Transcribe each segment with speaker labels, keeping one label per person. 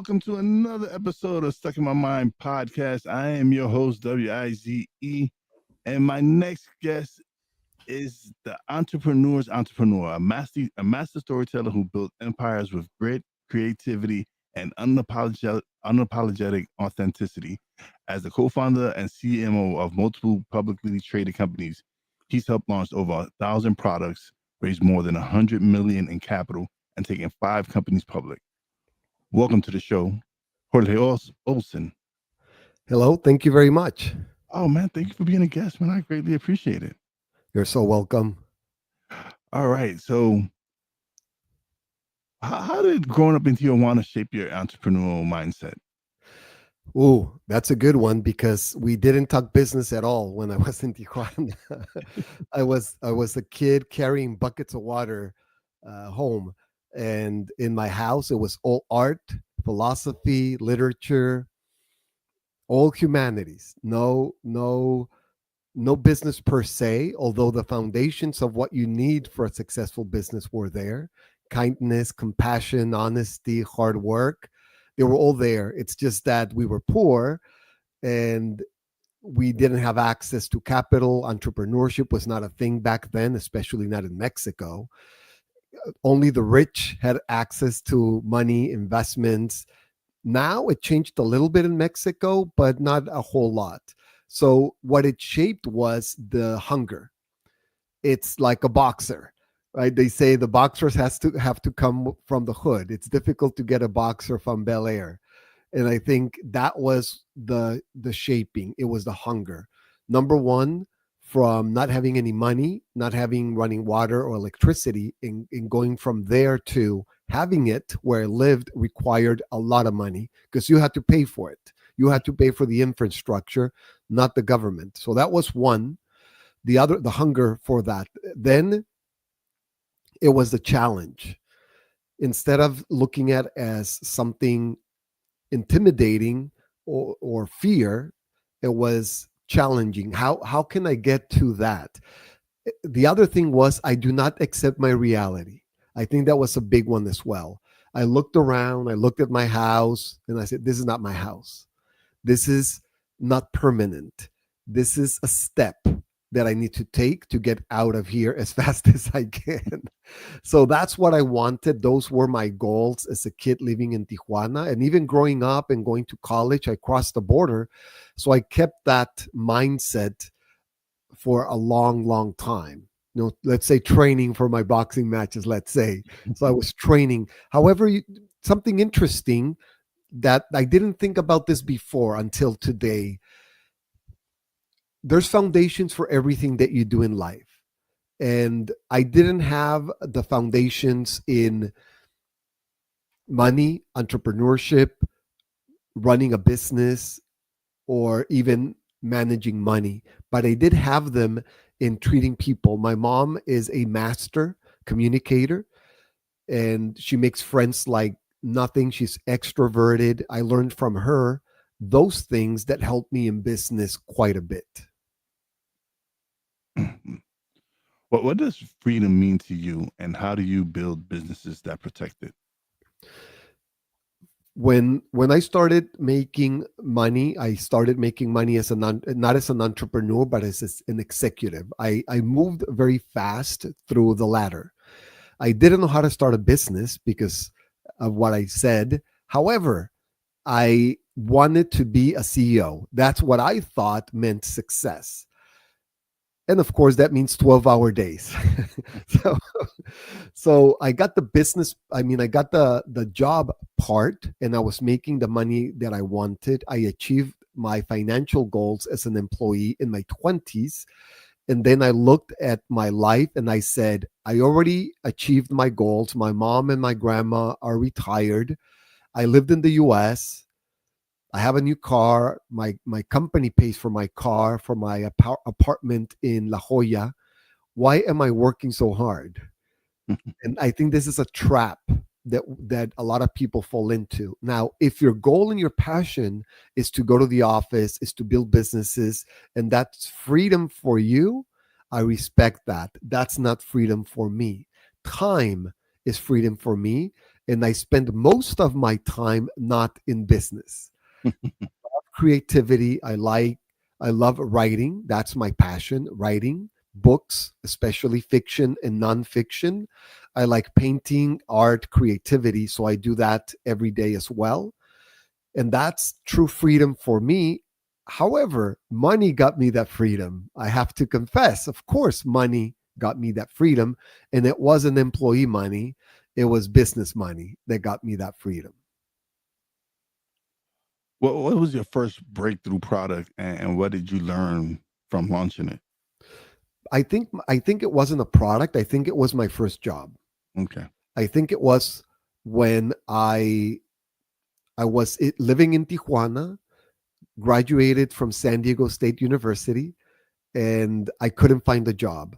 Speaker 1: welcome to another episode of Stuck in My Mind podcast. I am your host, WIZE, and my next guest is the entrepreneur's entrepreneur, a master storyteller who built empires with grit, creativity, and unapologetic authenticity. As the co-founder and CMO of multiple publicly traded companies, he's helped launch over 1,000 products, raised more than 100 million in capital, and taken 5 companies public. Welcome to the show, Jorge Olson.
Speaker 2: Hello, thank you very much.
Speaker 1: Oh man, thank you for being a guest, man. I greatly appreciate it.
Speaker 2: You're so welcome.
Speaker 1: All right, so how did growing up in Tijuana shape your entrepreneurial mindset?
Speaker 2: Ooh, that's a good one because we didn't talk business at all when I was in Tijuana. I was a kid carrying buckets of water home, and in my house it was all art, philosophy, literature, all humanities. No business per se, although the foundations of what you need for a successful business were there. Kindness, compassion, honesty, hard work. They were all there. It's just that we were poor and we didn't have access to capital. Entrepreneurship was not a thing back then, especially not in Mexico. Only the rich had access to money, investments. Now it changed a little bit in Mexico, but not a whole lot. So what it shaped was the hunger. It's like a boxer, right? They say the boxers has to have to come from the hood. It's difficult to get a boxer from Bel Air, and I think that was the shaping. It was the hunger. Number one, from not having any money, not having running water or electricity, in going from there to having it where I lived required a lot of money because you had to pay for it. You had to pay for the infrastructure, not the government. So that was one. The other, the hunger for that. Then it was the challenge. Instead of looking at as something intimidating or fear, it was challenging. How can I get to that? The other thing was I do not accept my reality. I think that was a big one as well. I looked around, I looked at my house, and I said, this is not my house. This is not permanent. This is a step that I need to take to get out of here as fast as I can. So that's what I wanted. Those were my goals as a kid living in Tijuana. And even growing up and going to college, I crossed the border. So I kept that mindset for a long, long time. Let's say training for my boxing matches, let's say. So I was training. However, something interesting that I didn't think about this before until today. There's foundations for everything that you do in life. And I didn't have the foundations in money, entrepreneurship, running a business, or even managing money, but I did have them in treating people. My mom is a master communicator and she makes friends like nothing. She's extroverted. I learned from her those things that helped me in business quite a bit.
Speaker 1: What does freedom mean to you, and how do you build businesses that protect it?
Speaker 2: When I started making money, I started making money as not as an entrepreneur, but as an executive. I moved very fast through the ladder. I didn't know how to start a business because of what I said. However, I wanted to be a CEO. That's what I thought meant success. And of course, that means 12-hour days. so, so I got the business. I mean, I got the job part, and I was making the money that I wanted. I achieved my financial goals as an employee in my 20s. And then I looked at my life and I said, I already achieved my goals. My mom and my grandma are retired. I lived in the US. I have a new car. My company pays for my car, for my apartment in La Jolla. Why am I working so hard? And I think this is a trap that a lot of people fall into. Now, if your goal and your passion is to go to the office, is to build businesses, and that's freedom for you, I respect that. That's not freedom for me. Time is freedom for me. and I spend most of my time not in business. Creativity, I love writing. That's my passion, writing books, especially fiction and nonfiction. I like painting, art, creativity, so I do that every day as well, and that's true freedom for me. However, money got me that freedom. I have to confess, of course, money got me that freedom, and it wasn't employee money, it was business money that got me that freedom.
Speaker 1: What was your first breakthrough product, and what did you learn from launching it?
Speaker 2: I think it wasn't a product. I think it was my first job.
Speaker 1: Okay.
Speaker 2: I think it was when I was living in Tijuana, graduated from San Diego State University, and I couldn't find a job.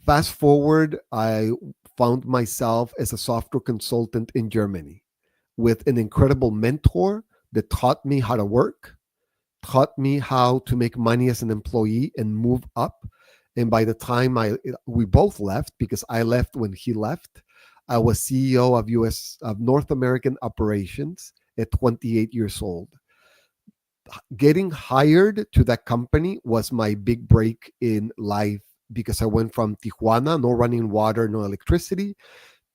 Speaker 2: Fast forward, I found myself as a software consultant in Germany with an incredible mentor that taught me how to work, taught me how to make money as an employee and move up. And by the time we both left, because I left when he left, I was CEO of North American operations at 28 years old. Getting hired to that company was my big break in life because I went from Tijuana, no running water, no electricity,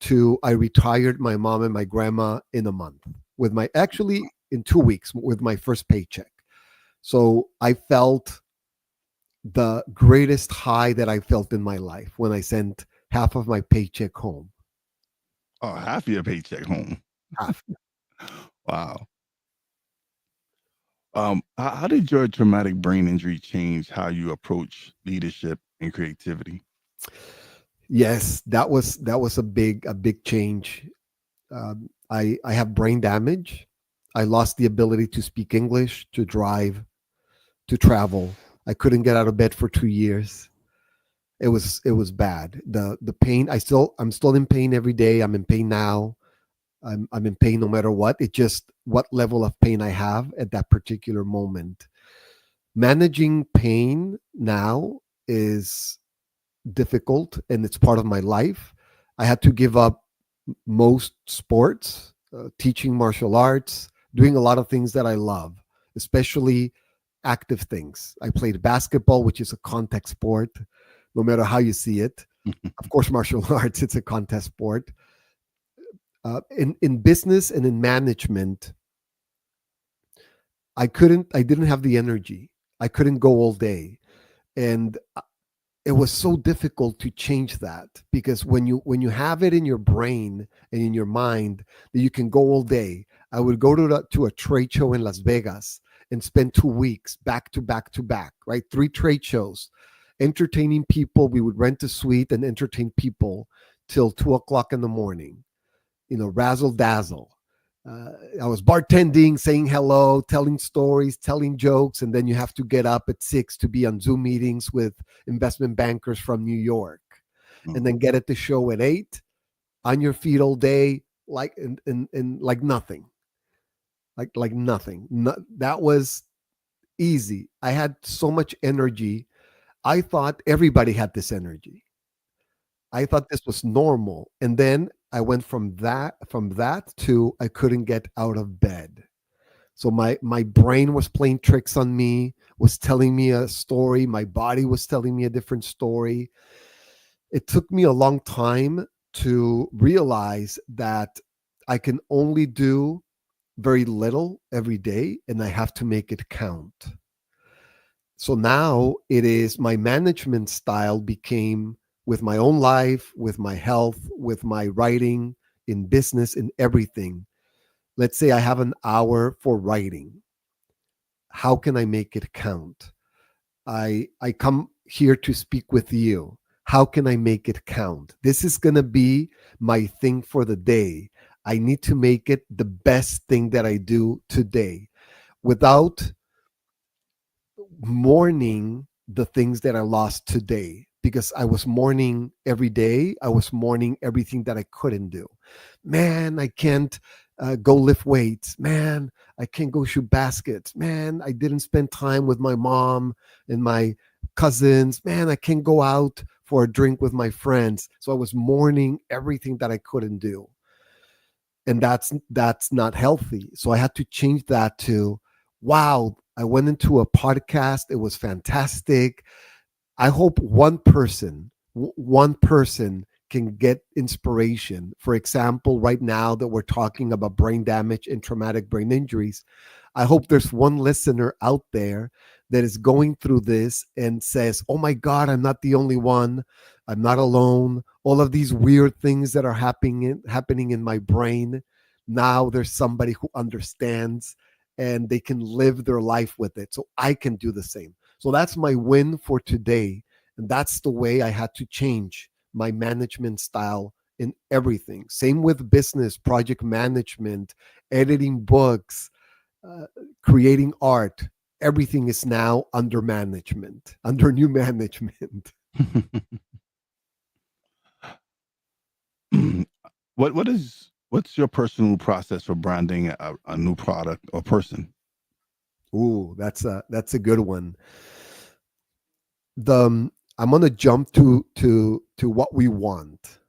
Speaker 2: to I retired my mom and my grandma in a month with my actually in 2 weeks with my first paycheck. So I felt the greatest high that I felt in my life when I sent half of my paycheck home.
Speaker 1: Oh, half of your paycheck home.
Speaker 2: Half.
Speaker 1: Wow. How did your traumatic brain injury change how you approach leadership and creativity?
Speaker 2: Yes, that was a big change. I have brain damage. I lost the ability to speak English, to drive, to travel. I couldn't get out of bed for 2 years. It was bad. The pain. I'm still in pain every day. I'm in pain now. I'm in pain no matter what. It just what level of pain I have at that particular moment. Managing pain now is difficult and it's part of my life. I had to give up most sports, teaching martial arts, doing a lot of things that I love, especially active things. I played basketball, which is a contact sport, no matter how you see it. Of course, martial arts, it's a contact sport. In business and in management, I didn't have the energy. I couldn't go all day. And it was so difficult to change that because when you have it in your brain and in your mind that you can go all day. I would go to a trade show in Las Vegas and spend 2 weeks back to back to back, right? 3 trade shows, entertaining people. We would rent a suite and entertain people till 2 o'clock in the morning, razzle dazzle. I was bartending, saying hello, telling stories, telling jokes, and then you have to get up at 6 to be on Zoom meetings with investment bankers from New York, and then get at the show at 8, on your feet all day, like and like nothing, like nothing. That was easy. I had so much energy. I thought everybody had this energy. I thought this was normal. And then I went from that to I couldn't get out of bed. So my brain was playing tricks on me, was telling me a story, my body was telling me a different story. It took me a long time to realize that I can only do very little every day and I have to make it count. So now it is my management style became with my own life, with my health, with my writing, in business, in everything. Let's say I have an hour for writing. How can I make it count? I come here to speak with you. How can I make it count? This is going to be my thing for the day. I need to make it the best thing that I do today without mourning the things that I lost today because I was mourning every day. I was mourning everything that I couldn't do. Man, I can't go lift weights. Man, I can't go shoot baskets. Man, I didn't spend time with my mom and my cousins. Man, I can't go out for a drink with my friends. So I was mourning everything that I couldn't do. and that's not healthy. So I had to change that to, wow, I went into a podcast, it was fantastic. I hope one person can get inspiration. For example, right now that we're talking about brain damage and traumatic brain injuries, I hope there's one listener out there that is going through this and says, oh my God, I'm not the only one. I'm not alone. All of these weird things that are happening in my brain. Now there's somebody who understands and they can live their life with it. So I can do the same. So that's my win for today. And that's the way I had to change my management style in everything. Same with business, project management, editing books, uh, creating art. Everything is now under management, under new management.
Speaker 1: What's your personal process for branding a new product or person?
Speaker 2: Ooh, that's a good one. The I'm gonna jump to what we want.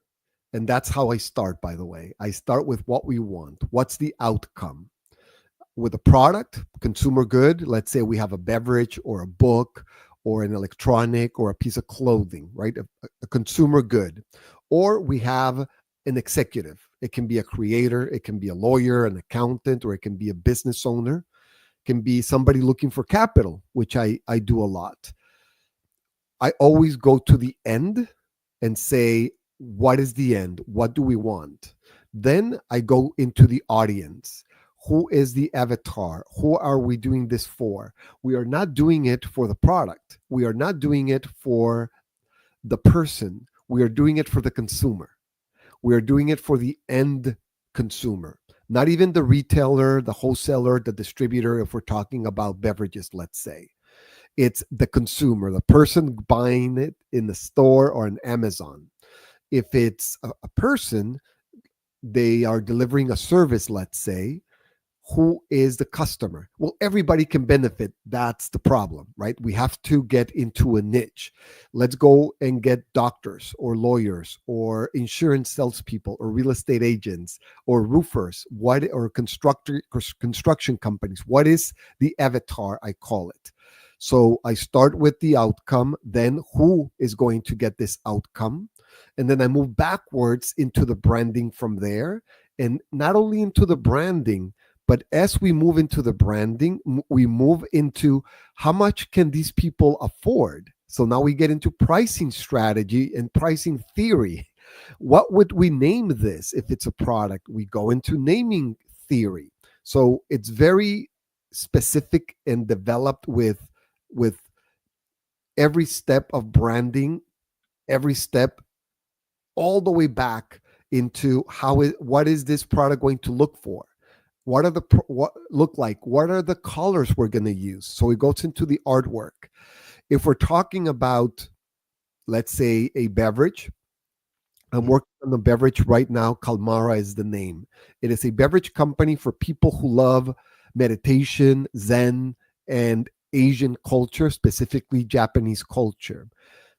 Speaker 2: And that's how I start, by the way. I start with what we want. What's the outcome? With a product, consumer good, let's say we have a beverage or a book or an electronic or a piece of clothing, right? A consumer good. Or we have an executive. It can be a creator, it can be a lawyer, an accountant, or it can be a business owner. It can be somebody looking for capital, which I do a lot. I always go to the end and say, what is the end? What do we want? Then I go into the audience. Who is the avatar? Who are we doing this for? We are not doing it for the product. We are not doing it for the person. We are doing it for the consumer. We are doing it for the end consumer, not even the retailer, the wholesaler, the distributor, if we're talking about beverages, let's say. It's the consumer, the person buying it in the store or on Amazon. If it's a person, they are delivering a service, let's say. Who is the customer? Well, everybody can benefit. That's the problem, right? We have to get into a niche. Let's go and get doctors or lawyers or insurance salespeople or real estate agents or roofers, or construction companies. What is the avatar? I call it. So I start with the outcome, then who is going to get this outcome? And then I move backwards into the branding from there. And not only into the branding, but as we move into the branding, we move into how much can these people afford? So now we get into pricing strategy and pricing theory. What would we name this if it's a product? We go into naming theory. So it's very specific and developed with every step of branding, every step all the way back into what is this product going to look for? What look like? What are the colors we're going to use? So it goes into the artwork. If we're talking about, let's say, a beverage, I'm working on a beverage right now. Calmara is the name. It is a beverage company for people who love meditation, Zen, and Asian culture, specifically Japanese culture.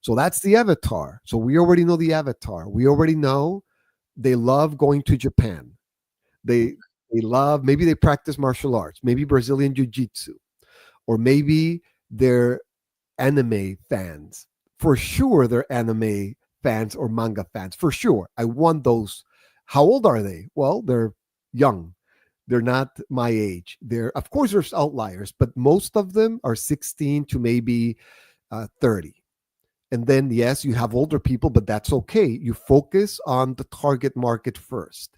Speaker 2: So that's the avatar. So we already know the avatar. We already know they love going to Japan. They they love, maybe they practice martial arts, maybe Brazilian jiu-jitsu, or maybe they're anime fans. For sure they're anime fans or manga fans. For sure. I want those. How old are they? Well, they're young. They're not my age. They're, of course, there's outliers, but most of them are 16 to maybe 30. And then, yes, you have older people, but that's okay. You focus on the target market first.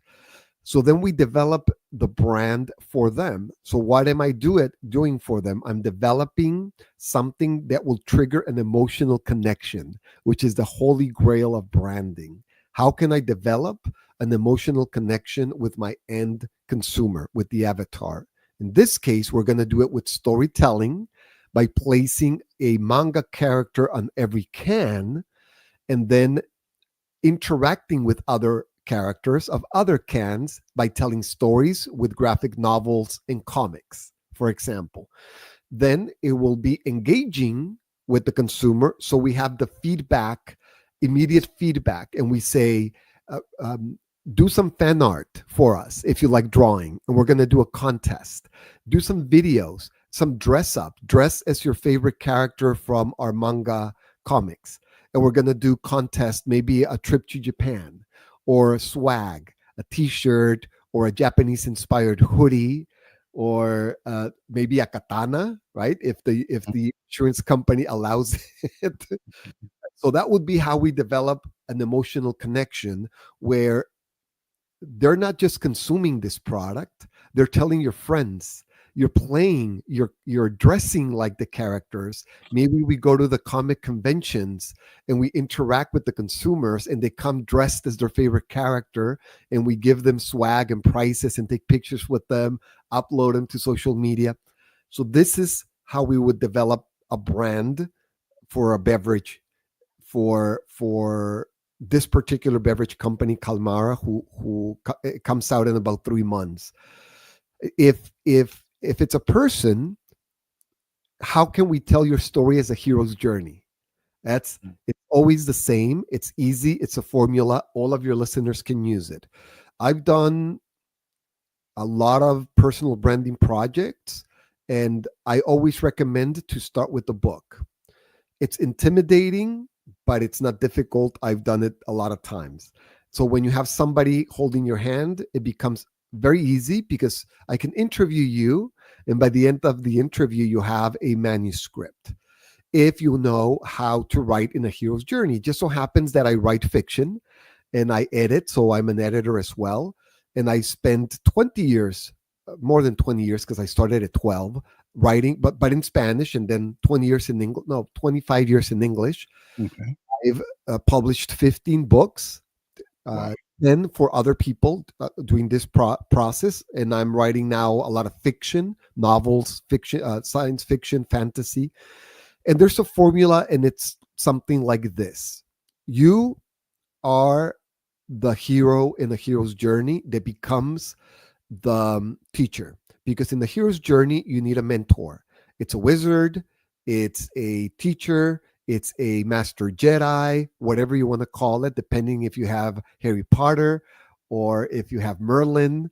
Speaker 2: So then we develop the brand for them. So what am I doing for them? I'm developing something that will trigger an emotional connection, which is the holy grail of branding. How can I develop an emotional connection with my end consumer, with the avatar? In this case, we're going to do it with storytelling by placing a manga character on every can and then interacting with other characters of other cans by telling stories with graphic novels and comics, for example. Then it will be engaging with the consumer. So we have the feedback, immediate feedback, and we say, do some fan art for us if you like drawing, and we're going to do a contest. Do some videos, some dress up, dress as your favorite character from our manga comics, and we're going to do contest, maybe a trip to Japan, or a swag, a t-shirt, or a Japanese inspired hoodie, or maybe a katana, right, if the insurance company allows it. So that would be how we develop an emotional connection, where they're not just consuming this product, they're telling your friends, you're playing, you're dressing like the characters. Maybe we go to the comic conventions and we interact with the consumers, and they come dressed as their favorite character, and we give them swag and prices and take pictures with them, upload them to social media. So this is how we would develop a brand for a beverage, for this particular beverage company, Calmara, who it comes out in about 3 months. If it's a person, how can we tell your story as a hero's journey? It's always the same. It's easy. It's a formula. All of your listeners can use it. I've done a lot of personal branding projects, and I always recommend to start with the book. It's intimidating, but it's not difficult. I've done it a lot of times. So when you have somebody holding your hand, it becomes very easy, because I can interview you, and by the end of the interview, you have a manuscript. If you know how to write in a hero's journey, it just so happens that I write fiction and I edit, so I'm an editor as well. And I spent 20 years, more than 20 years, because I started at 12 writing, but in Spanish, and then 20 years in English, no, 25 years in English.
Speaker 1: Okay.
Speaker 2: I've published 15 books,
Speaker 1: Wow.
Speaker 2: then for other people doing this process. And I'm writing now a lot of fiction, novels, fiction, science fiction, fantasy. And there's a formula, and it's something like this. You are the hero in the hero's journey that becomes the teacher, because in the hero's journey you need a mentor. It's a wizard, it's a teacher, it's a master Jedi, whatever you want to call it, depending if you have Harry Potter, or if you have Merlin,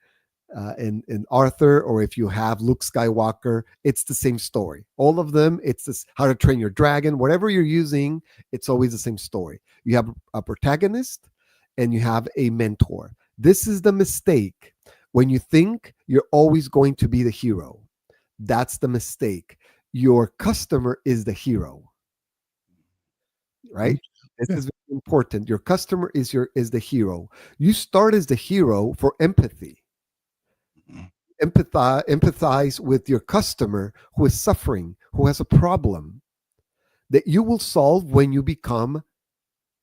Speaker 2: and Arthur, or if you have Luke Skywalker. It's the same story. All of them, it's this How to Train Your Dragon, whatever you're using, it's always the same story. You have a protagonist and you have a mentor. This is the mistake. When you think you're always going to be the hero, that's the mistake. Your customer is the hero, right? This
Speaker 1: Yeah.
Speaker 2: is very important. Your customer is the hero. You start as the hero for empathy.
Speaker 1: Mhm.
Speaker 2: Empathize with your customer who is suffering, who has a problem that you will solve when you become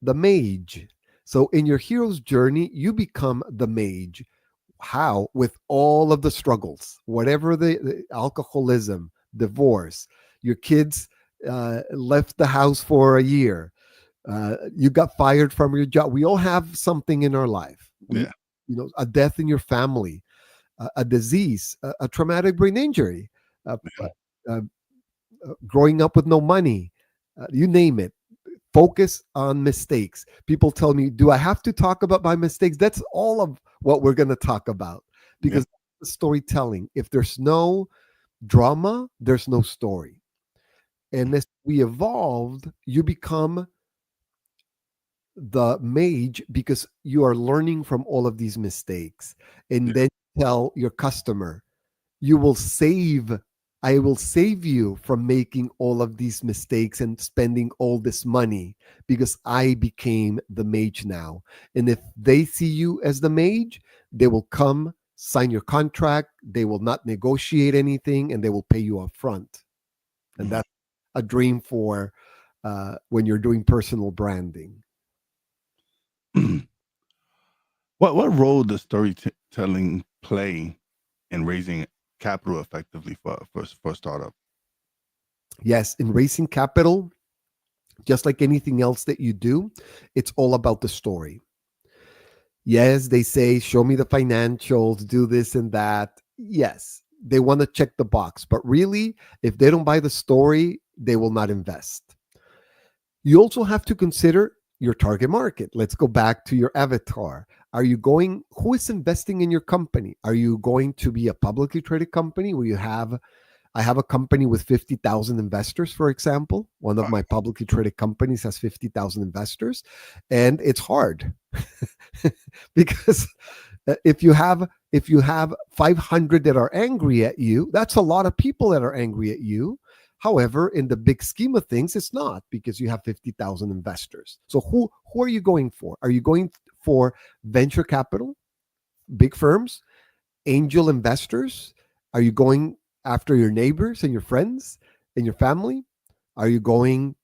Speaker 2: the mage. So in your hero's journey, you become the mage. How? With all of the struggles, whatever the alcoholism, divorce, your kids left the house for a year, you got fired from your job. We all have something in our life.
Speaker 1: Yeah.
Speaker 2: A death in your family, a disease, a traumatic brain injury, uh,
Speaker 1: Yeah.
Speaker 2: uh, growing up with no money, you name it. Focus on mistakes. People tell me, do I have to talk about my mistakes? That's all of what we're going to talk about,
Speaker 1: Yeah.
Speaker 2: because storytelling, if there's no drama, there's no story. And as we evolved, you become the mage because you are learning from all of these mistakes. And
Speaker 1: Yeah.
Speaker 2: then tell your customer, you will save I will save you from making all of these mistakes and spending all this money, because I became the mage now. And if they see you as the mage, they will come sign your contract, they will not negotiate anything, and they will pay you up front. And
Speaker 1: Mhm.
Speaker 2: that's a dream for when you're doing personal branding.
Speaker 1: What role does storytelling play in raising capital effectively for a startup?
Speaker 2: Yes, in raising capital, just like anything else that you do, it's all about the story. Yes, they say, show me the financials, do this and that. Yes, they want to check the box. But really, if they don't buy the story, they will not invest. You also have to consider your target market. Let's go back to your avatar. Who is investing in your company? Are you going to be a publicly traded company where I have a company with 50,000 investors, for example. One of my publicly traded companies has 50,000 investors, and it's hard because if you have 500 that are angry at you, that's a lot of people that are angry at you. However, in the big scheme of things, it's not, because you have 50,000 investors. So who are you going for? Are you going for venture capital, big firms, angel investors? Are you going after your neighbors and your friends and your family? Are you going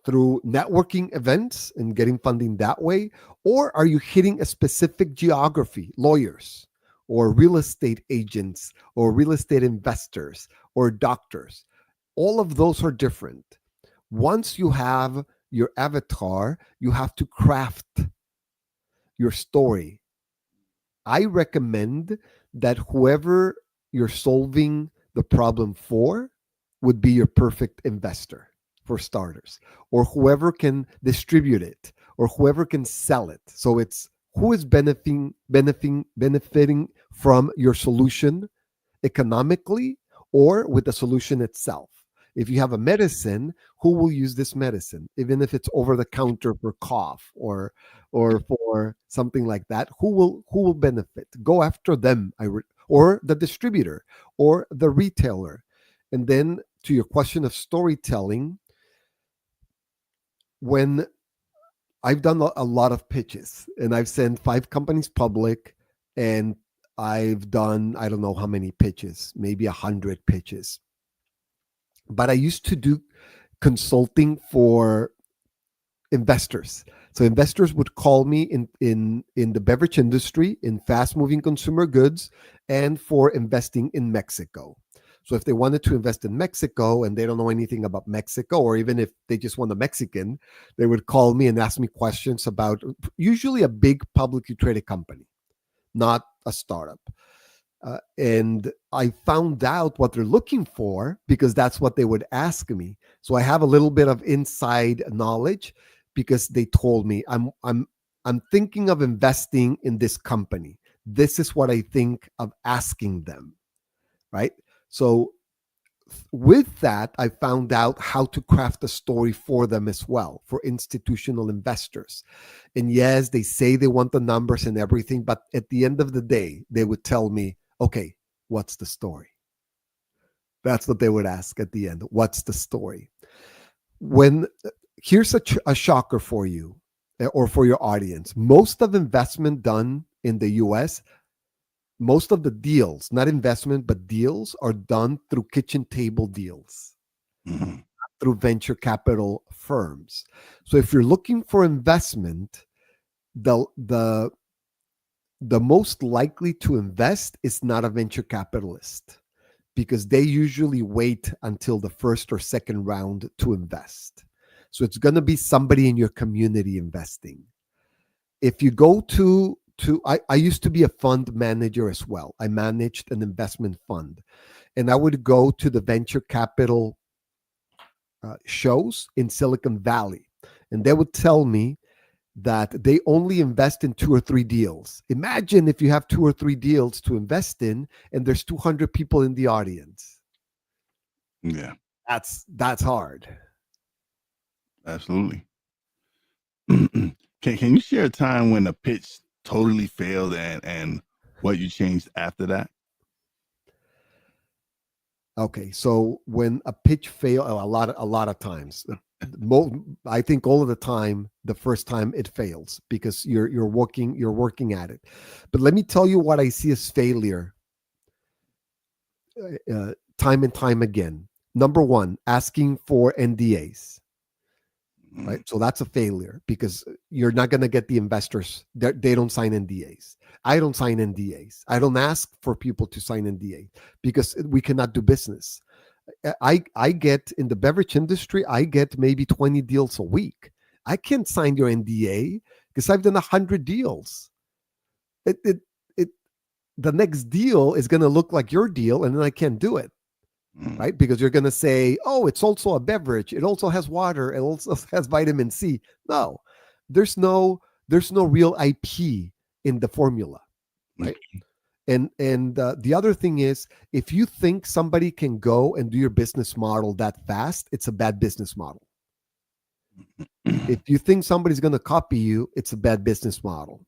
Speaker 2: through networking events and getting funding that way? Or are you hitting a specific geography, lawyers or real estate agents or real estate investors or doctors? All of those are different. Once you have your avatar, you have to craft your story. I recommend that whoever you're solving the problem for would be your perfect investor, for starters, or whoever can distribute it, or whoever can sell it. So it's who is benefiting from your solution economically or with the solution itself. If you have a medicine, who will use this medicine, even if it's over the counter for cough or for something like that? Who will benefit? Go after them, or the distributor or the retailer. And then to your question of storytelling, when I've done a lot of pitches and I've sent 5 companies public, and I've done, I don't know how many pitches, maybe 100 pitches. But I used to do consulting for investors. So investors would call me in the beverage industry, in fast moving consumer goods, and for investing in Mexico. So if they wanted to invest in Mexico and they don't know anything about Mexico, or even if they just want a Mexican, they would call me and ask me questions about usually a big publicly traded company, not a startup. And I found out what they're looking for because that's what they would ask me. So I have a little bit of inside knowledge because they told me I'm thinking of investing in this company. This is what I think of asking them, right? So with that, I found out how to craft a story for them as well, for institutional investors. And yes, they say they want the numbers and everything, but at the end of the day, they would tell me, okay, what's the story? That's what they would ask at the end. What's the story? Here's a shocker for you or for your audience. Most of investment done in the US, most of the deals, not investment, but deals, are done through kitchen table deals, through venture capital firms. So if you're looking for investment, the most likely to invest is not a venture capitalist, because they usually wait until the first or second round to invest. So it's going to be somebody in your community investing. If you go to I used to be a fund manager as well. I managed an investment fund, and I would go to the venture capital shows in Silicon Valley, and they would tell me that they only invest in 2 or 3 deals. Imagine if you have 2 or 3 deals to invest in, and there's 200 people in the audience.
Speaker 1: Yeah,
Speaker 2: that's hard.
Speaker 1: Absolutely. Can you share a time when a pitch totally failed and what you changed after that?
Speaker 2: Okay, so when a pitch fails, a lot of times, I think all of the time, the first time it fails because you're working at it. But let me tell you what I see as failure time and time again. Number 1, asking for NDAs. Right, so that's a failure because you're not going to get the investors. They don't sign NDAs. I don't sign NDAs. I don't ask for people to sign NDA because we cannot do business. I get, in the beverage industry, I get maybe 20 deals a week. I can't sign your NDA because I've done 100 deals. The next deal is going to look like your deal, and then I can't do it. Right? Because you're going to say, oh, it's also a beverage. It also has water. It also has vitamin C. No, there's no there's no real IP in the formula, right? And the other thing is, if you think somebody can go and do your business model that fast, it's a bad business model. If you think somebody's going to copy you, it's a bad business model.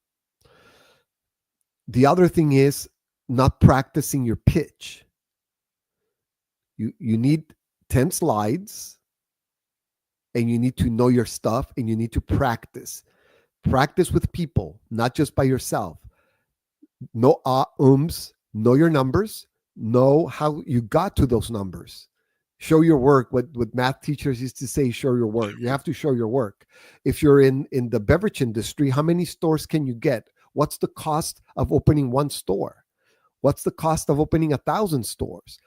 Speaker 2: The other thing is not practicing your pitch. You need 10 slides, and you need to know your stuff, and you need to practice. Practice with people, not just by yourself. No know your numbers, know how you got to those numbers. Show your work. What math teachers used to say, show your work. You have to show your work. If you're in the beverage industry, how many stores can you get? What's the cost of opening one store? What's the cost of opening 1,000 stores?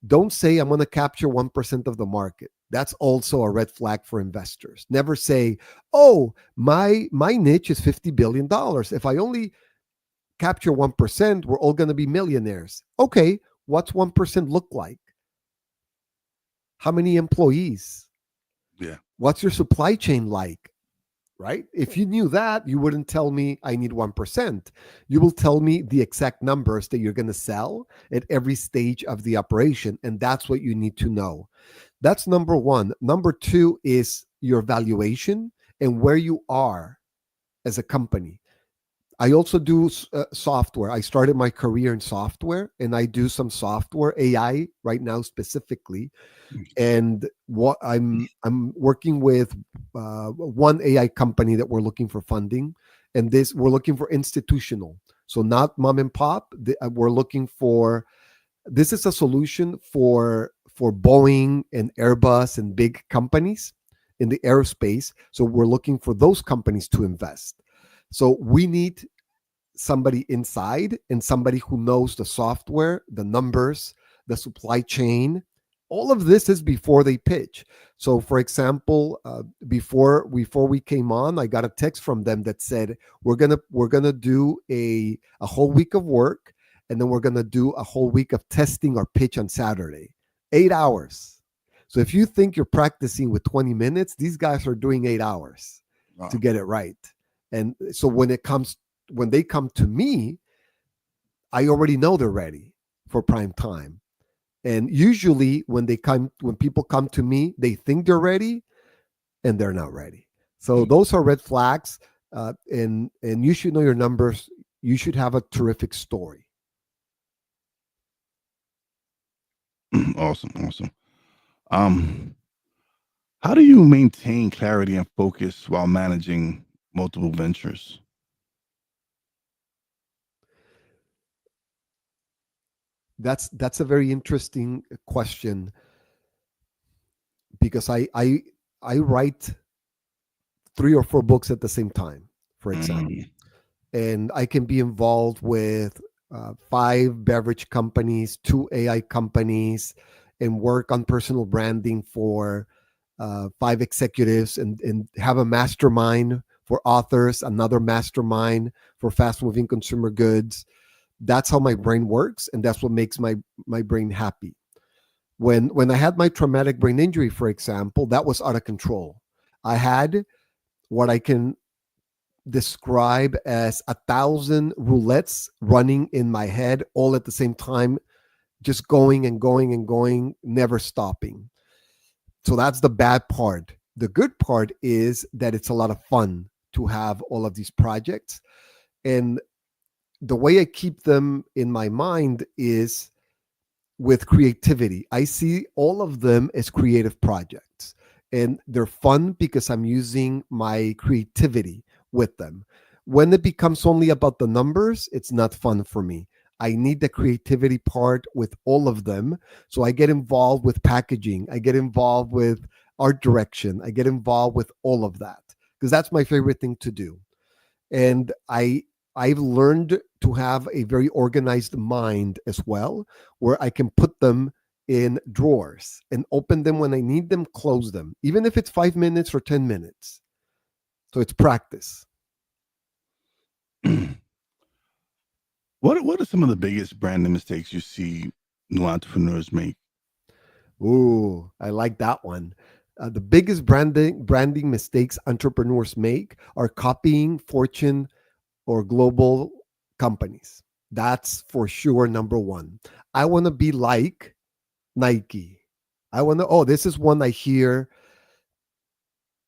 Speaker 2: Don't say I'm going to capture 1% of the market. That's also a red flag for investors. Never say, oh, my niche is $50 billion. If I only capture 1%, we're all going to be millionaires. Okay, what's 1% look like? How many employees?
Speaker 1: Yeah.
Speaker 2: What's your supply chain like? Right? If you knew that, you wouldn't tell me I need 1%. You will tell me the exact numbers that you're going to sell at every stage of the operation. And that's what you need to know. That's number one. Number two is your valuation and where you are as a company. I also do software. I started my career in software, and I do some software, AI right now specifically. And what I'm working with one AI company that we're looking for funding, and this we're looking for institutional, so not mom and pop. We're looking for, this is a solution for Boeing and Airbus and big companies in the aerospace. So we're looking for those companies to invest. So we need somebody inside and somebody who knows the software, the numbers, the supply chain. All of this is before they pitch. So, for example, before we came on, I got a text from them that said we're gonna do a whole week of work, and then we're gonna do a whole week of testing our pitch on Saturday, 8 hours. So if you think you're practicing with 20 minutes, these guys are doing 8 hours to get it right. And so when they come to me, I already know they're ready for prime time. And usually when people come to me, they think they're ready and they're not ready. So those are red flags. And you should know your numbers. You should have a terrific story.
Speaker 1: Awesome. How do you maintain clarity and focus while managing multiple ventures?
Speaker 2: That's a very interesting question, because I write 3 or 4 books at the same time, for example, and I can be involved with 5 beverage companies, 2 AI companies, and work on personal branding for 5 executives, and have a mastermind for authors, another mastermind for fast moving consumer goods. That's how my brain works, and that's what makes my brain happy. When I had my traumatic brain injury, for example, that was out of control. I had what I can describe as 1,000 roulettes running in my head all at the same time, just going and going and going, never stopping. So that's the bad part. The good part is that it's a lot of fun to have all of these projects. And the way I keep them in my mind is with creativity. I see all of them as creative projects, and they're fun because I'm using my creativity with them. When it becomes only about the numbers, it's not fun for me. I need the creativity part with all of them. So I get involved with packaging, I get involved with art direction, I get involved with all of that because that's my favorite thing to do. And I've learned to have a very organized mind as well, where I can put them in drawers and open them when I need them, close them, even if it's 5 minutes or 10 minutes. So it's practice.
Speaker 1: What are some of the biggest branding mistakes you see new entrepreneurs make?
Speaker 2: Ooh, I like that one. The biggest branding mistakes entrepreneurs make are copying Fortune or global companies. That's for sure number one. I want to be like Nike. I want to, oh, this is one I hear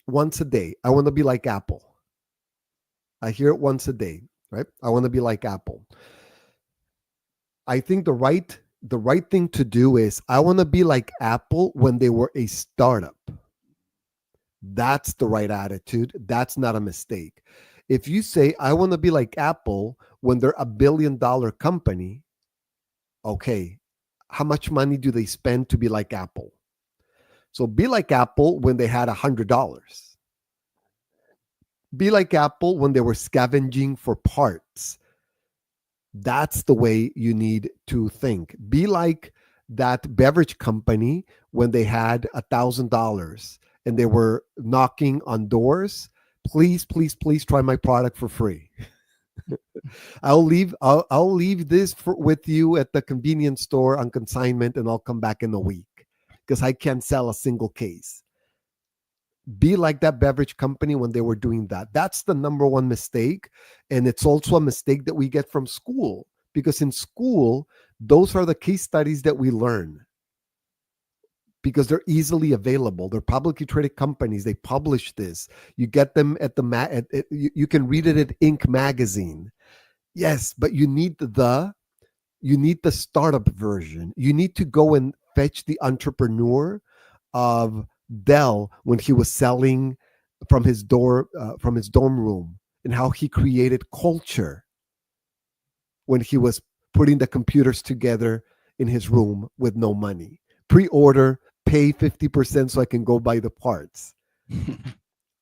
Speaker 2: once a day. I want to be like Apple. I hear it once a day, right? I want to be like Apple. I think the right thing to do is I want to be like Apple when they were a startup. That's the right attitude. That's not a mistake. If you say I want to be like Apple when they're $1 billion company, okay, how much money do they spend to be like Apple? So be like Apple when they had $100. Be like Apple when they were scavenging for parts. That's the way you need to think. Be like that beverage company when they had $1,000 and they were knocking on doors. Please, please, please try my product for free. I'll leave this with you at the convenience store on consignment, and I'll come back in a week because I can't sell a single case. Be like that beverage company when they were doing that. That's the number one mistake. And it's also a mistake that we get from school, because in school, those are the case studies that we learn because they're easily available. They're publicly traded companies. They publish this. You get them at you can read it at Inc. magazine. Yes, but you need the startup version. You need to go and fetch the entrepreneur of Dell when he was selling from his dorm room, and how he created culture when he was putting the computers together in his room with no money. Pre-order, pay 50% so I can go buy the parts.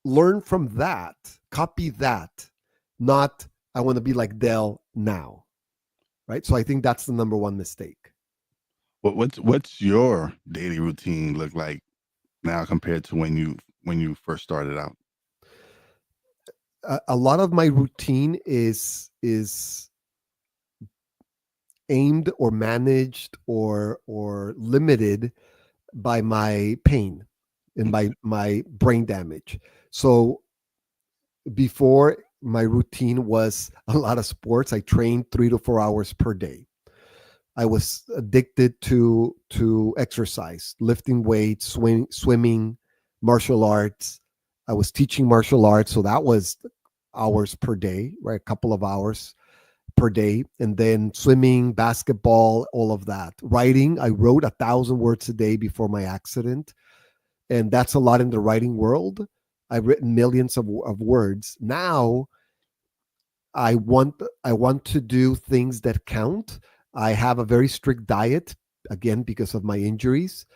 Speaker 2: Learn from that, copy that, not I want to be like Dell now. Right? So I think that's the number one mistake.
Speaker 1: What's your daily routine look like now compared to when you first started out?
Speaker 2: A lot of my routine is aimed or managed or limited by my pain and by my brain damage. So before, my routine was a lot of sports. I trained 3 to 4 hours per day. I was addicted to exercise, lifting weights, swimming, martial arts. I was teaching martial arts, so that was hours per day, right? A couple of hours per day. And then swimming, basketball, all of that. Writing, I wrote 1,000 words a day before my accident. And that's a lot in the writing world. I've written millions of words. Now I want to do things that count. I have a very strict diet, again, because of my injuries.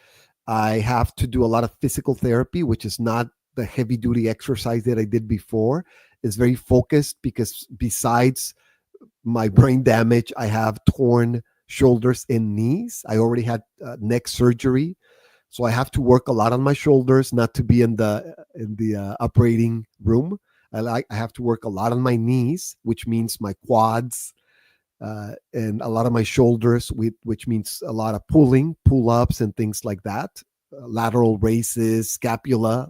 Speaker 2: I have to do a lot of physical therapy, which is not the heavy duty exercise that I did before. It's very focused because besides my brain damage, I have torn shoulders and knees. I already had neck surgery. So I have to work a lot on my shoulders, not to be in the operating room. I have to work a lot on my knees, which means my quads, and a lot of my shoulders, which means a lot of pull-ups, and things like that. Lateral raises, scapula,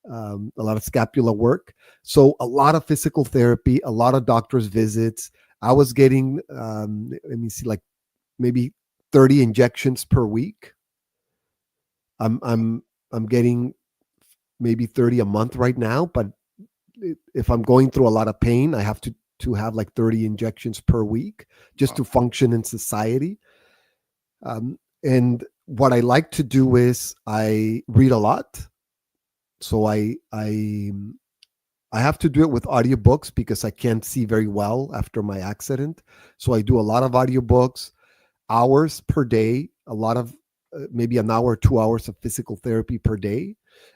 Speaker 2: a lot of scapula work. So a lot of physical therapy, a lot of doctor's visits. I was getting, let me see, like maybe 30 injections per week. I'm getting maybe 30 a month right now, but if I'm going through a lot of pain, I have to have like 30 injections per week just to function in society. And what I like to do is I read a lot. So I have to do it with audiobooks because I can't see very well after my accident. So I do a lot of audiobooks, hours per day, a lot of maybe an hour, 2 hours of physical therapy per day.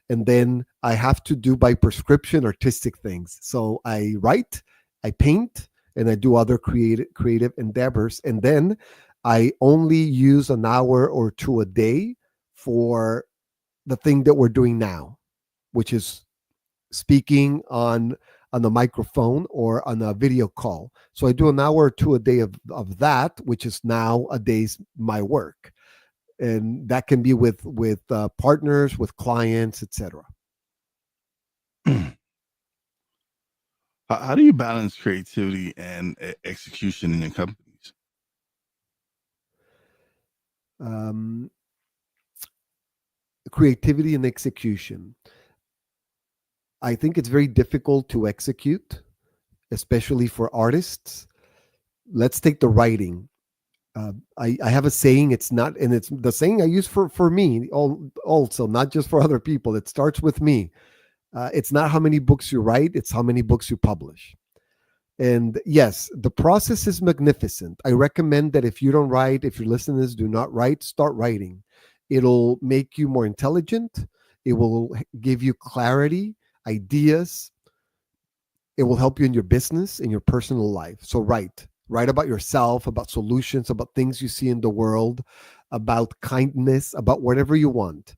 Speaker 2: And then I have to do by prescription artistic things. So I write, I paint, and I do other creative endeavors. And then I only use an hour or two a day for the thing that we're doing now, which is speaking on the microphone or on a video call. So I do an hour or two a day of that, which is nowadays my work. and that can be with partners, with clients, etc.
Speaker 1: How do you balance creativity and execution in your companies?
Speaker 2: um, Creativity and execution. I think it's very difficult to execute, especially for artists. Let's take the writing. I have a saying. It's not, and it's the saying I use for me also, not just for other people. It starts with me. It's not how many books you write; it's how many books you publish. And yes, the process is magnificent. I recommend that if you don't write, if your listeners do not write, start writing. It'll make you more intelligent. It will give you clarity, ideas. It will help you in your business, in your personal life. So write. Write about yourself, about solutions, about things you see in the world, about kindness, about whatever you want.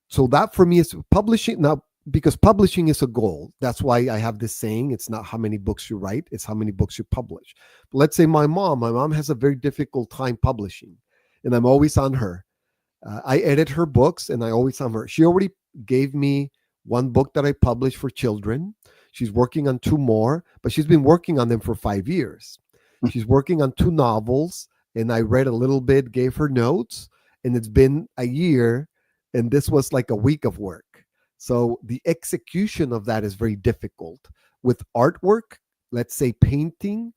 Speaker 2: So that for me is publishing. Now, because publishing is a goal, that's why I have this saying, it's not how many books you write, it's how many books you publish. But let's say my mom has a very difficult time publishing, and I'm always on her. I edit her books, and I always on her. She already gave me one book that I published for children. She's working on two more, but she's been working on them for 5 years. She's working on two novels, and I read a little bit, gave her notes, and it's been a year, and this was like a week of work. So the execution of that is very difficult. With artwork, let's say painting,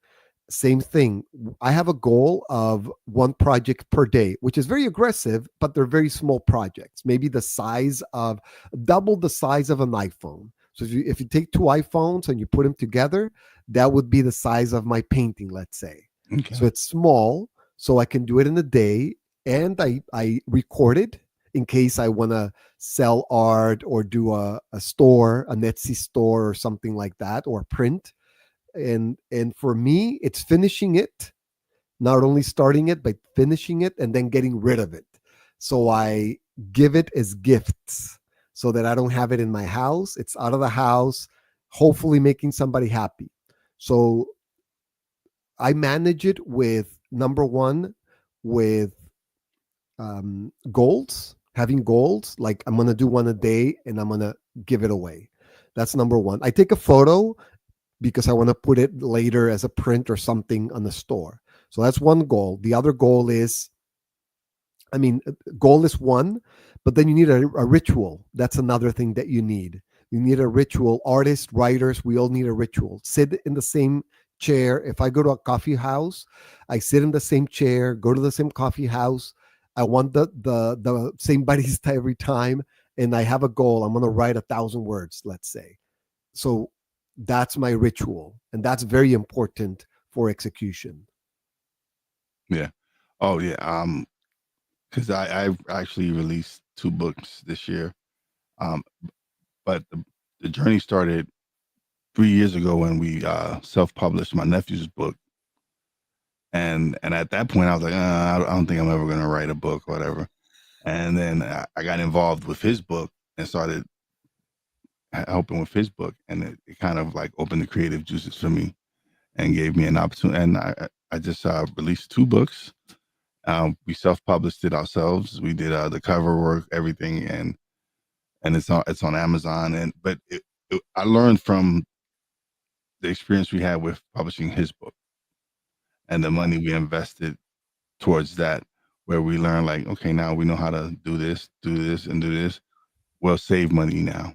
Speaker 2: same thing. I have a goal of one project per day, which is very aggressive, but they're very small projects, maybe the size of double the size of an iPhone. So if you take two iPhones and you put them together, that would be the size of my painting, let's say.
Speaker 1: Okay.
Speaker 2: So it's small, so I can do it in a day, and I record it in case I want to sell art or do a store, an Etsy store or something like that, or print. And for me, it's finishing it, not only starting it, but finishing it and then getting rid of it. So I give it as gifts so that I don't have it in my house. It's out of the house, hopefully making somebody happy. So I manage it with number one, with goals, having goals, like I'm going to do one a day and I'm going to give it away. That's number one. I take a photo because I want to put it later as a print or something on the store. So that's one goal. The other goal is, goal is one, but then you need a ritual. That's another thing that you need. You need a ritual. Artists, writers, we all need a ritual. Sit in the same chair. If I go to a coffee house, I sit in the same chair, go to the same coffee house. I want the same barista every time, and I have a goal. I'm going to write 1,000 words, let's say. So that's my ritual, and that's very important for execution.
Speaker 1: Yeah. Oh yeah. Because I've actually released 2 books this year. Um, but the journey started 3 years ago when we self-published my nephew's book, and at that point I was like, I don't think I'm ever gonna write a book or whatever. And then I got involved with his book and started helping with his book, and it kind of like opened the creative juices for me and gave me an opportunity. And I just released 2 books. We self-published it ourselves. We did the cover work, everything, and it's on Amazon. And but I learned from the experience we had with publishing his book and the money we invested towards that, where we learned like, okay, now we know how to do this, and do this. Well, save money now.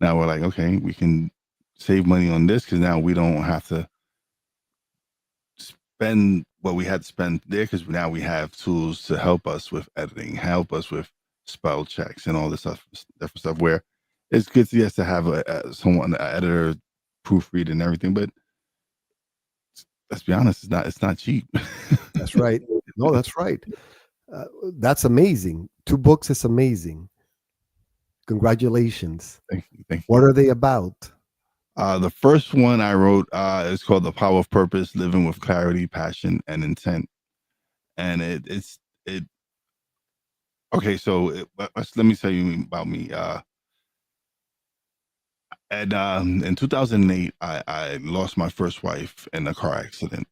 Speaker 1: Now we're like, okay, we can save money on this because now we don't have to spend what we had to spend there, because now we have tools to help us with editing, help us with spell checks and all this different stuff. Where it's good, yes, to have someone, an editor, proofread and everything, but let's be honest, it's not cheap.
Speaker 2: That's right. No, that's right. Uh, that's amazing. 2 books is amazing. Congratulations.
Speaker 1: Thank you, thank
Speaker 2: What
Speaker 1: you.
Speaker 2: are they about?
Speaker 1: The first one I wrote is called "The Power of Purpose: Living with Clarity, Passion, and Intent," and it. Okay, so let me tell you about me. And in 2008, I lost my first wife in a car accident,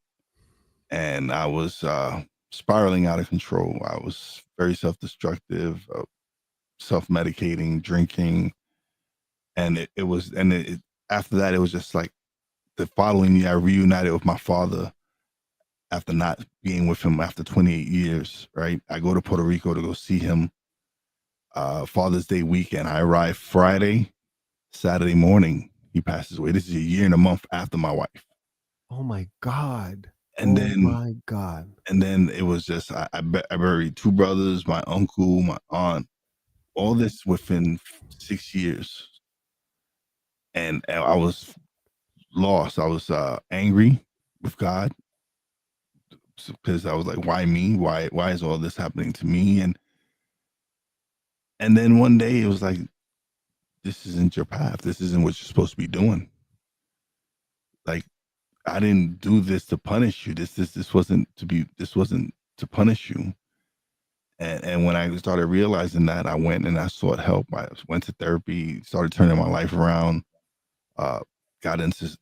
Speaker 1: and I was spiraling out of control. I was very self-destructive, self-medicating, drinking, and after that, it was just like the following year, I reunited with my father after not being with him after 28 years. Right, I go to Puerto Rico to go see him. Father's Day weekend, I arrived Friday. Saturday morning, he passes away. This is a year and a month after my wife.
Speaker 2: Oh my God.
Speaker 1: And
Speaker 2: Oh
Speaker 1: then
Speaker 2: my God.
Speaker 1: it was just I buried two brothers, my uncle, my aunt, all this within 6 years, and I was lost. I was angry with God because I was like, why me? Why is all this happening to me? And then one day it was like, this isn't your path. This isn't what you're supposed to be doing. Like, I didn't do this to punish you. This wasn't to be. This wasn't to punish you. And when I started realizing that, I went and I sought help. I went to therapy, started turning my life around, uh, got into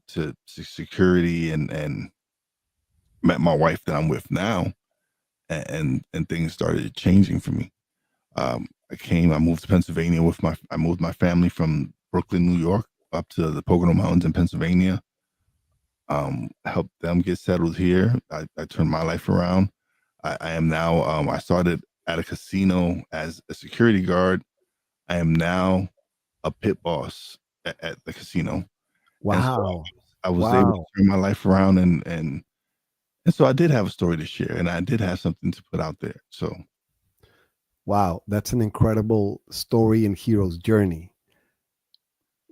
Speaker 1: security, and met my wife that I'm with now, and things started changing for me. I moved to Pennsylvania I moved my family from Brooklyn, New York, up to the Pocono Mountains in Pennsylvania. Helped them get settled here. I turned my life around. I am now. I started at a casino as a security guard. I am now a pit boss at the casino, and so
Speaker 2: Wow.
Speaker 1: I was able to
Speaker 2: Wow.
Speaker 1: turn my life around, and so I did have a story to share, and I did have something to put out there. So
Speaker 2: Wow. That's an incredible story and hero's journey.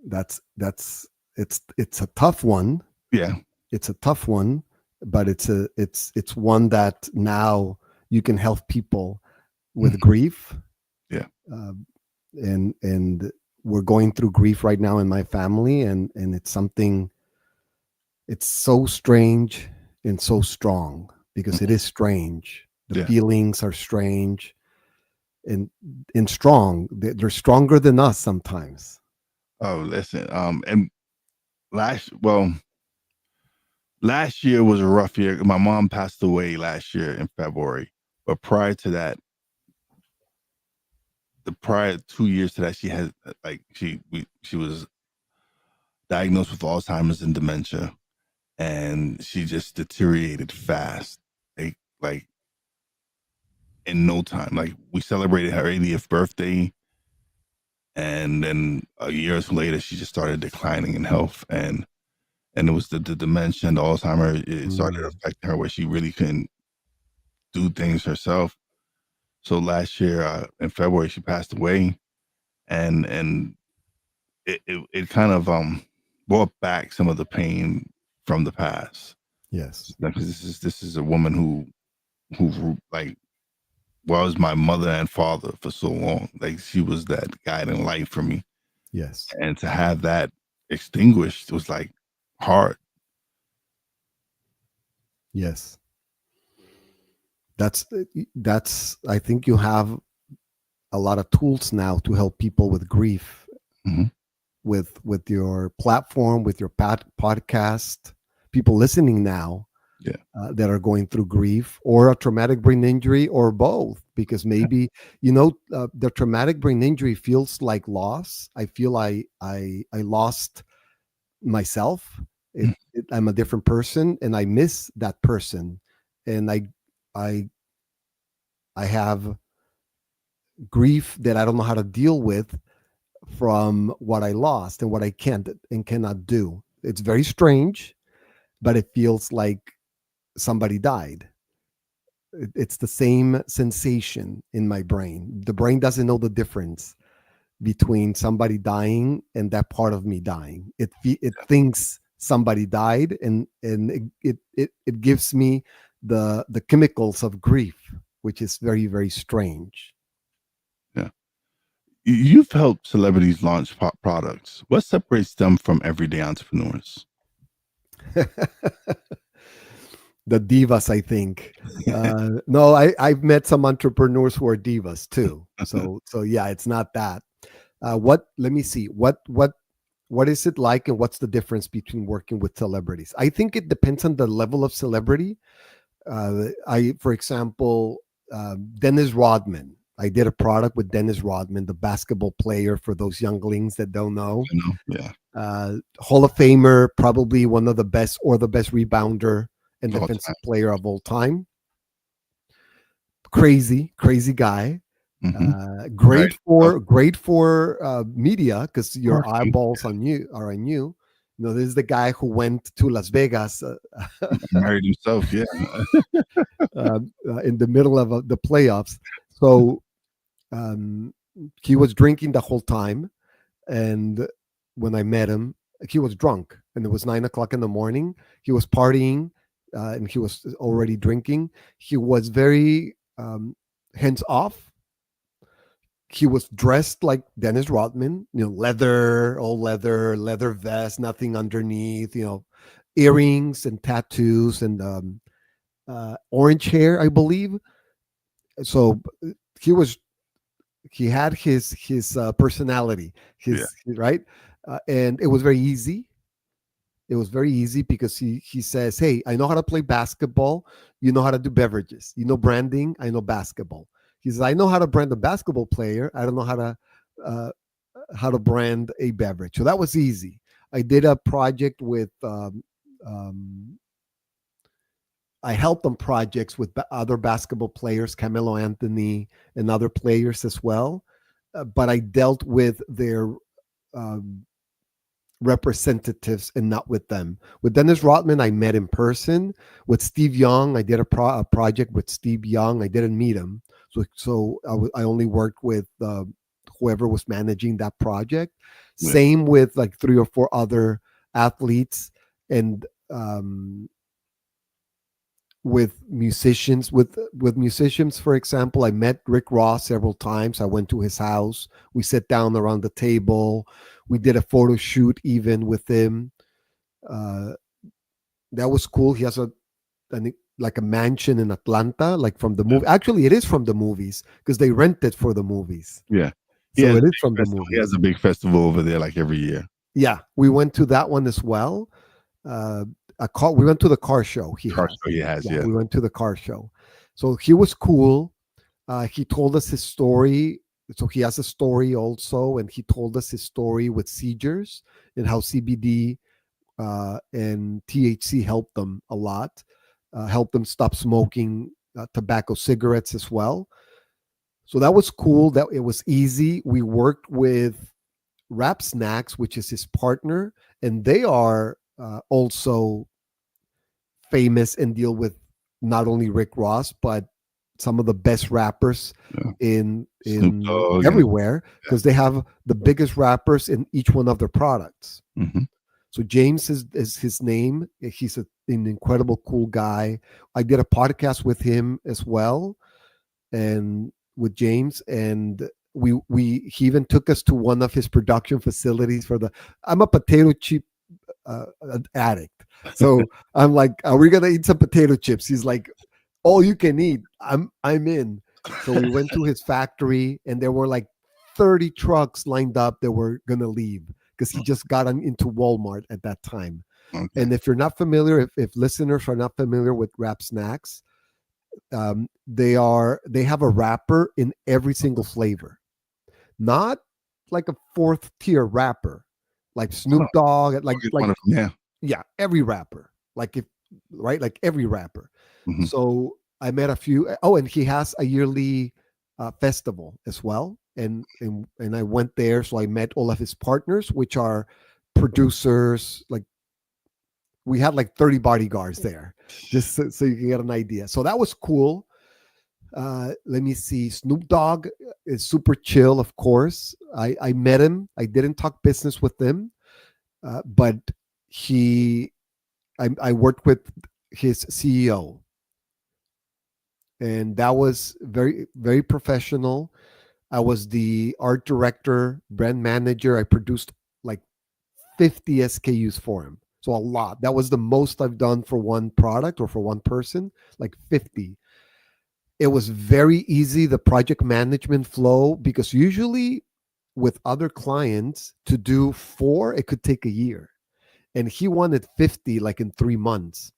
Speaker 2: That's it's a tough one.
Speaker 1: yeah,
Speaker 2: It's a tough one, but it's one that now you can help people with
Speaker 1: mhm,
Speaker 2: grief.
Speaker 1: yeah,
Speaker 2: Uh, and we're going through grief right now in my family, and it's something, it's so strange and so strong because it
Speaker 1: mhm,
Speaker 2: is strange. The
Speaker 1: yeah.
Speaker 2: feelings are strange and strong. They're stronger than us sometimes.
Speaker 1: Oh, listen. And well, last year was a rough year. My mom passed away last year in February, but prior to that, the prior 2 years to that, she had she was diagnosed with Alzheimer's and dementia, and she just deteriorated fast, like in no time. Like, we celebrated her 80th birthday, and then a year later, she just started declining in health, and it was the dementia and the Alzheimer. It started
Speaker 2: Mm,
Speaker 1: affecting her where she really couldn't do things herself. So last year in February, she passed away, and it kind of brought back some of the pain from the past.
Speaker 2: yes,
Speaker 1: Because this is a woman who like was my mother and father for so long. Like, she was that guiding light for me,
Speaker 2: yes,
Speaker 1: and to have that extinguished was like hard.
Speaker 2: yes. That's I think you have a lot of tools now to help people with grief,
Speaker 1: Hmm.
Speaker 2: with your platform, with your podcast, people listening now
Speaker 1: Yeah,
Speaker 2: that are going through grief or a traumatic brain injury or both, because maybe the traumatic brain injury feels like loss. I feel I lost myself. I'm a different person and I miss that person, and I I have grief that I don't know how to deal with from what I lost and what I can't and cannot do. It's very strange, but it feels like somebody died. It's the same sensation in my brain. The brain doesn't know the difference between somebody dying and that part of me dying. It thinks somebody died, and it gives me the chemicals of grief, which is very, very strange.
Speaker 1: yeah. You've helped celebrities launch products. What separates them from everyday entrepreneurs?
Speaker 2: The divas, I think. No, I've met some entrepreneurs who are divas too. So yeah, it's not that. What? Let me see. What is it like, and what's the difference between working with celebrities? I think it depends on the level of celebrity. For example, Dennis Rodman. I did a product with Dennis Rodman, the basketball player, for those younglings that don't know.
Speaker 1: You know, yeah.
Speaker 2: Hall of Famer, probably one of the best or the best rebounder and
Speaker 1: All
Speaker 2: defensive
Speaker 1: time.
Speaker 2: player of all time. Crazy, crazy guy.
Speaker 1: Mm-hmm. Right.
Speaker 2: Great for media, because your
Speaker 1: Marketing.
Speaker 2: eyeballs on you are on you. You know, this is the guy who went to Las Vegas
Speaker 1: Married himself. Yeah.
Speaker 2: in the middle of the playoffs. So um, he was drinking the whole time, and when I met him, he was drunk, and it was 9 o'clock in the morning. He was partying, and he was already drinking. He was very hands off. He was dressed like Dennis Rodman, you know, leather, all leather, leather vest, nothing underneath, you know, earrings and tattoos and orange hair, I believe. So he was, he had his personality,
Speaker 1: Yeah.
Speaker 2: his right, and it was very easy. It was very easy because he says, "Hey, I know how to play basketball. You know how to do beverages. You know branding. I know basketball." He says, "I know how to brand a basketball player. I don't know uh, how to brand a beverage." So that was easy. I did a project with. Um, I helped on projects with other basketball players, Carmelo Anthony, and other players as well. But I dealt with their um, representatives and not with them. With Dennis Rodman, I met in person. With Steve Young, I did a project with Steve Young. I didn't meet him, so I only worked with whoever was managing that project.
Speaker 1: Yeah.
Speaker 2: Same with like 3 or 4 other athletes, and with musicians, for example, I met Rick Ross several times. I went to his house. We sat down around the table. We did a photo shoot even with him. uh, that was cool. He has like a mansion in Atlanta, like from the
Speaker 1: Yeah.
Speaker 2: movie. Actually, it is from the movies because they rent it for the movies,
Speaker 1: Yeah.
Speaker 2: so it is from the
Speaker 1: He has
Speaker 2: movies.
Speaker 1: a big festival over there like every year.
Speaker 2: Yeah, we went to that one as well. uh, we went to the car show he
Speaker 1: Car
Speaker 2: has.
Speaker 1: show he has,
Speaker 2: Yeah,
Speaker 1: yeah.
Speaker 2: we went to the car show. So he was cool. He told us his story. So he has a story also, and he told us his story with seizures and how CBD and THC helped them a lot, helped them stop smoking tobacco cigarettes as well. So that was cool. That it was easy. We worked with Rap Snacks, which is his partner, and they are also famous and deal with not only Rick Ross but some of the best rappers
Speaker 1: Yeah. Snoop
Speaker 2: in
Speaker 1: Dogg and
Speaker 2: everywhere, because they have the biggest rappers in each one of their products.
Speaker 1: mm-hmm.
Speaker 2: So James is his name. He's an incredible cool guy. I did a podcast with him as well, and with James, and he even took us to one of his production facilities for the. I'm a potato chip addict, so I'm like, "Are we gonna eat some potato chips?" He's like, "All you can eat." I'm in. So we went to his factory, and there were like 30 trucks lined up that were gonna leave because he just got into Walmart at that time.
Speaker 1: Okay.
Speaker 2: And if you're not familiar, if listeners are not familiar with Rap Snacks, they have a wrapper in every single flavor, not like a fourth tier rapper like
Speaker 1: Oh,
Speaker 2: Snoop Dogg,
Speaker 1: one of them, yeah.
Speaker 2: yeah, every rapper, like if right, like every rapper.
Speaker 1: Mm-hmm.
Speaker 2: So I met a few. Oh, and he has a yearly festival as well, and I went there, so I met all of his partners, which are producers. Like we had like 30 bodyguards there, just so you can get an idea. So that was cool. Let me see. Snoop Dogg is super chill, of course. I met him. I didn't talk business with him, but he, I worked with his CEO, and that was very, very professional. I was the art director, brand manager. I produced like 50 SKUs for him. So a lot. That was the most I've done for one product or for one person, like 50. It was very easy, the project management flow, because usually with other clients to do 4, it could take a year. And he wanted 50 like in 3 months.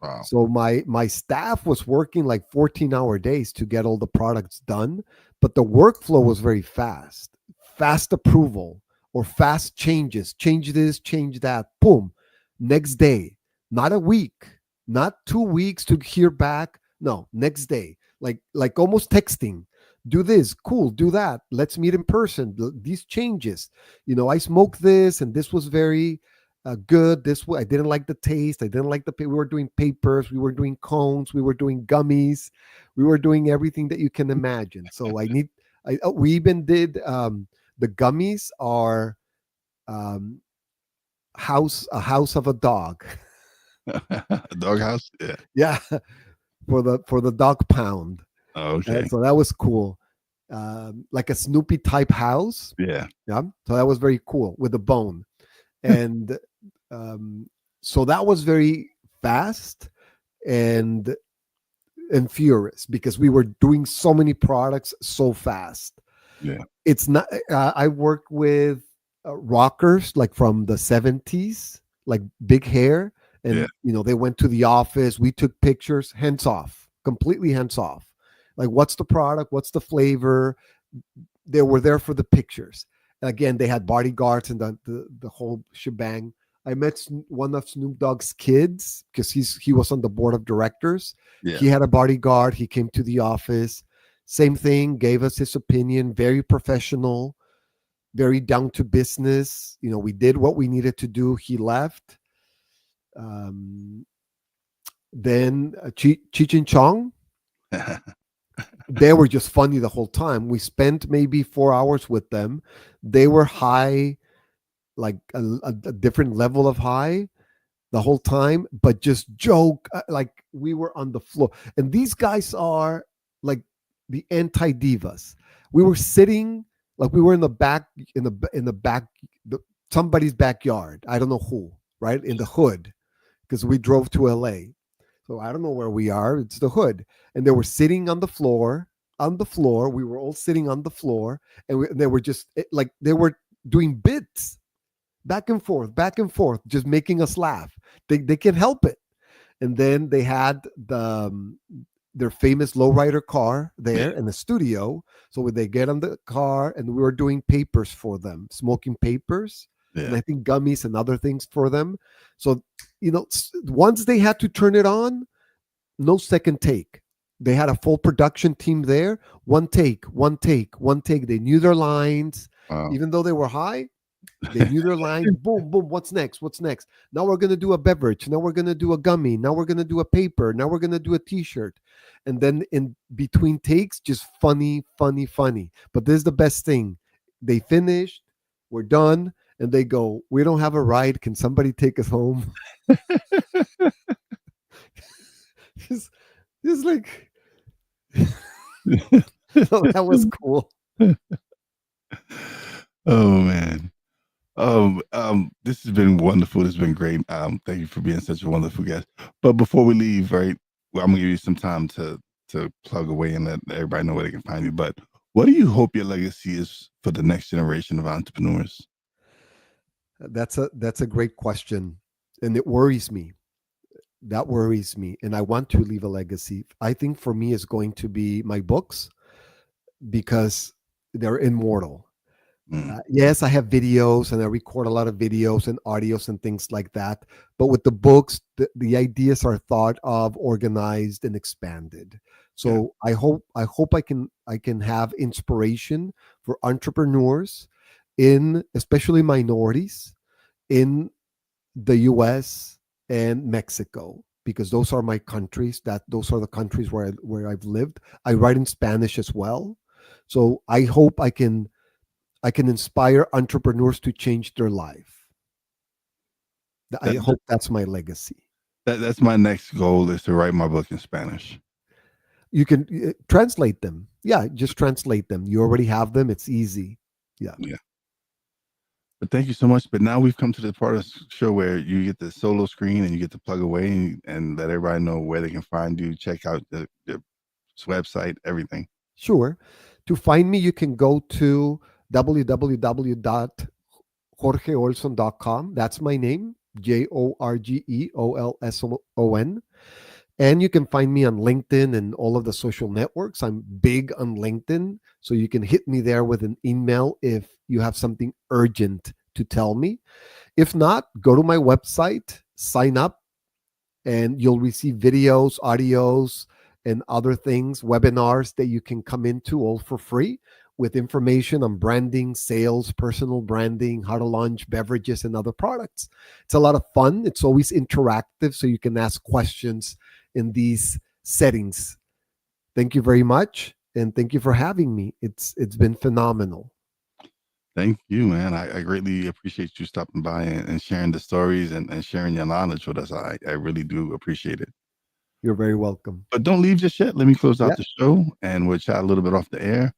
Speaker 1: Wow.
Speaker 2: So my staff was working like 14-hour days to get all the products done, but the workflow was very fast. Fast approval or fast changes. Change this, change that. Boom. Next day. Not a week, not 2 weeks to hear back. No, next day. Like almost texting. Do this, cool, do that. Let's meet in person. These changes. I smoked this and this was very good. This way, I didn't like the taste. I didn't like we were doing papers. We were doing cones. We were doing gummies. We were doing everything that you can imagine. So we even did the gummies are um, a house of a dog.
Speaker 1: Doghouse. Yeah.
Speaker 2: Yeah, for the dog pound.
Speaker 1: Okay.
Speaker 2: So that was cool. Like a Snoopy type house.
Speaker 1: Yeah.
Speaker 2: Yeah. So that was very cool with the bone. And so that was very fast and furious because we were doing so many products so fast.
Speaker 1: Yeah.
Speaker 2: It's not I work with rockers like from the 70s, like big hair,
Speaker 1: Yeah.
Speaker 2: and they went to the office, we took pictures, hands off, completely hands off. Like, what's the product, what's the flavor? They were there for the pictures. And again, they had bodyguards and the whole shebang. I met one of Snoop Dogg's kids because he was on the board of directors.
Speaker 1: Yeah.
Speaker 2: He had a bodyguard. He came to the office. Same thing, gave us his opinion, very professional, very down to business. We did what we needed to do. He left. Then Cheech and Chong, they were just funny the whole time. We spent maybe 4 hours with them. They were high, like a different level of high the whole time, but just joke like we were on the floor. And these guys are like the anti divas. We were sitting like we were in the back, somebody's backyard. I don't know who, right in the hood, because we drove to LA. So I don't know where we are. It's the hood, and they were sitting on the floor. On the floor, we were all sitting on the floor, and they were just like they were doing bits back and forth, just making us laugh. They can't help it. And then they had their famous lowrider car there in the studio. So when they get on the car, and we were doing papers for them, smoking papers, and I think gummies and other things for them. So once they had to turn it on, no second take. They had a full production team there. One take, one take, one take. They knew their lines, even though they were high. They knew their lines. Boom, boom. What's next? What's next? Now we're going to do a beverage. Now we're going to do a gummy. Now we're going to do a paper. Now we're going to do a t-shirt. And then in between takes, just funny, funny, funny. But this is the best thing. They finished. We're done. And they go, we don't have a ride. Can somebody take us home? just like, that was cool.
Speaker 1: Oh man. This has been wonderful. This has been great. Thank you for being such a wonderful guest. But before we leave, right, I'm gonna give you some time to plug away and let everybody know where they can find you. But what do you hope your legacy is for the next generation of entrepreneurs?
Speaker 2: That's a great question, and it worries me. That worries me, and I want to leave a legacy. I think for me, it's going to be my books because they're immortal. Yes, I have videos and I record a lot of videos and audios and things like that. But with the books, the ideas are thought of, organized, and expanded. So I hope I can have inspiration for entrepreneurs especially minorities in the US and Mexico, because those are my countries. Those are the countries where I've lived. I write in Spanish as well. So I hope I can inspire entrepreneurs to change their life. I hope that's my legacy.
Speaker 1: That's my next goal, is to write my book in Spanish.
Speaker 2: You can translate them. Yeah, just translate them. You already have them. It's easy. Yeah.
Speaker 1: But thank you so much. But now we've come to the part of the show where you get the solo screen and you get to plug away and let everybody know where they can find you, check out the website, everything.
Speaker 2: Sure. To find me, you can go to www.jorgeolson.com. That's my name. JorgeOlson. And you can find me on LinkedIn and all of the social networks. I'm big on LinkedIn. So you can hit me there with an email if you have something urgent to tell me. If not, go to my website, sign up, and you'll receive videos, audios, and other things, webinars that you can come into all for free with information on branding, sales, personal branding, how to launch beverages and other products. It's a lot of fun. It's always interactive, so you can ask questions in these settings. Thank you very much, and thank you for having me. It's been phenomenal.
Speaker 1: Thank you, man. I greatly appreciate you stopping by and sharing the stories and sharing your knowledge with us. I really do appreciate it.
Speaker 2: You're very welcome.
Speaker 1: But don't leave just yet. Let me close out
Speaker 2: Yeah,
Speaker 1: the show and we'll chat a little bit off the air.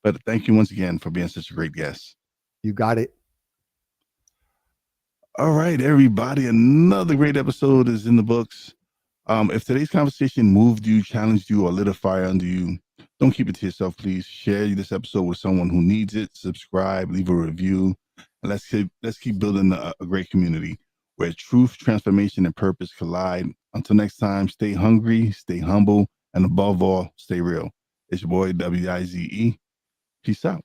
Speaker 1: But thank you once again for being such a great guest.
Speaker 2: you got it.
Speaker 1: All right, everybody. Another great episode is in the books. If today's conversation moved you, challenged you, or lit a fire under you, don't keep it to yourself, please. Share this episode with someone who needs it. Subscribe, leave a review, and let's keep building a great community where truth, transformation, and purpose collide. Until next time, stay hungry, stay humble, and above all, stay real. It's your boy WIZE. Peace out.